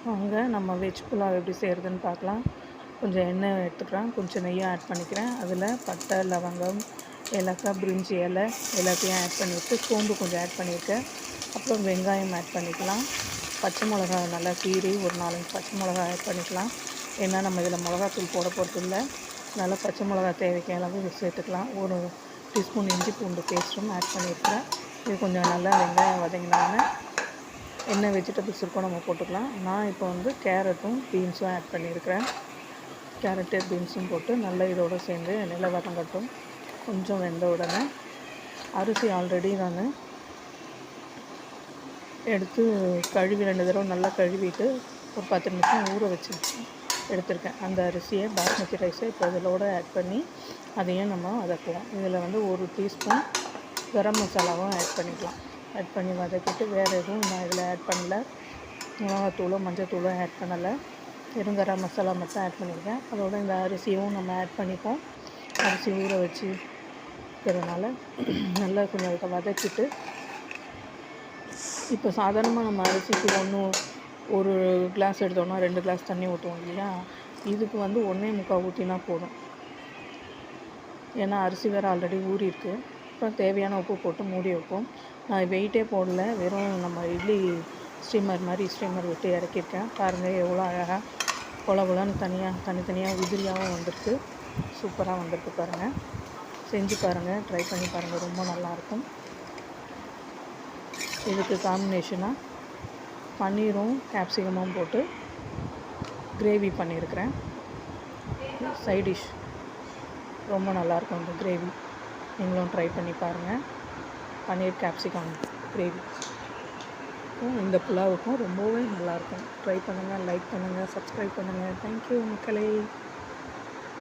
வாங்க நம்ம வெஜ் புலாவ் எப்படி செய்கிறதுன்னு பார்க்கலாம். கொஞ்சம் எண்ணெய் எடுத்துக்கிறேன், கொஞ்சம் நெய்யும் ஆட் பண்ணிக்கிறேன். அதில் பட்டை, லவங்கம், ஏலக்காய், பிரிஞ்சி இலை எல்லாத்தையும் ஆட் பண்ணிவிட்டு சோம்பு கொஞ்சம் ஆட் பண்ணியிருக்கேன். அப்புறம் வெங்காயம் ஆட் பண்ணிக்கலாம். பச்சை மிளகா நல்லா கீறி ஒரு 4-5 பச்சை மிளகா ஆட் பண்ணிக்கலாம். ஏன்னா நம்ம இதில் மிளகாத்தூள் போட போகிறது இல்லை. அதனால் பச்சை மிளகா தேவைக்கு அளவு சேர்த்துக்கலாம். ஒரு டீஸ்பூன் இஞ்சி பூண்டு பேஸ்ட்டும் ஆட் பண்ணியிருக்கிறேன். இது கொஞ்சம் நல்லா வெங்காயம் வதங்கினாங்க என்ன வெஜிடபிள்ஸ் இருக்கோ நம்ம போட்டுக்கலாம். நான் இப்போ வந்து கேரட்டும் பீன்ஸும் ஆட் பண்ணியிருக்கிறேன். கேரட்டு பீன்ஸும் போட்டு நல்லா இதோடு சேர்ந்து நல்லா வதங்கட்டும். கொஞ்சம் வெந்த உடனே அரிசி ஆல்ரெடி நான் எடுத்து கழுவி 2 தடவை நல்லா கழுவிட்டு ஒரு 10 நிமிஷம் ஊற வச்சு எடுத்திருக்கேன். அந்த அரிசியை பாஸ்மதி ரைஸை இப்போ இதோட ஆட் பண்ணி அதையும் நம்ம வதக்குவோம். இதில் வந்து 1 டீஸ்பூன் கரம் மசாலாவும் ஆட் பண்ணிக்கலாம். ஆட் பண்ணி வதக்கிட்டு வேறு எதுவும் நான் இதில் ஆட் பண்ணல. மிளகாத்தூளோ மஞ்சத்தூளோ ஆட் பண்ணலை. வெறும் கரம் மசாலா மட்டும் ஆட் பண்ணியிருக்கேன். அதோட இந்த அரிசியும் நம்ம ஆட் பண்ணிப்போம். அரிசி ஊற வச்சு இருக்கிறதுனால நல்லா கொஞ்சம் அதை வதக்கிட்டு இப்போ சாதாரணமாக நம்ம அரிசிக்கு ஒரு கிளாஸ் எடுத்தோம்னா 2 கிளாஸ் தண்ணி ஊற்றுவோம் இல்லையா? இதுக்கு வந்து 1.25 ஊற்றினா போதும். ஏன்னா அரிசி வேறு ஆல்ரெடி ஊறி இருக்குது. அப்புறம் தேவையான உப்பு போட்டு மூடி வைப்போம். நான் வெயிட்டே போடல, வெறும் நம்ம இட்லி ஸ்டீமர் விட்டு இறக்கியிருக்கேன். பாருங்கள் எவ்வளோ அழகாக கொலன்னு தனித்தனியாக உதிரியாகவும் வந்திருக்கு. சூப்பராக வந்திருக்கு பாருங்கள். செஞ்சு பாருங்கள், ட்ரை பண்ணி பாருங்கள், ரொம்ப நல்லாயிருக்கும். இதுக்கு காம்பினேஷனாக பன்னீரும் கேப்சிகமும் போட்டு கிரேவி பண்ணியிருக்கிறேன். சைடிஷ் ரொம்ப நல்லாயிருக்கும் இந்த கிரேவி. நீங்களும் ட்ரை பண்ணி பாருங்கள். பன்னீர் கேப்சிகம் கிரேவி இந்த புலாவுக்கும் ரொம்பவே நல்லாயிருக்கும். ட்ரை பண்ணுங்கள், லைக் பண்ணுங்கள், சப்ஸ்கிரைப் பண்ணுங்கள். தேங்க்யூ மக்களே.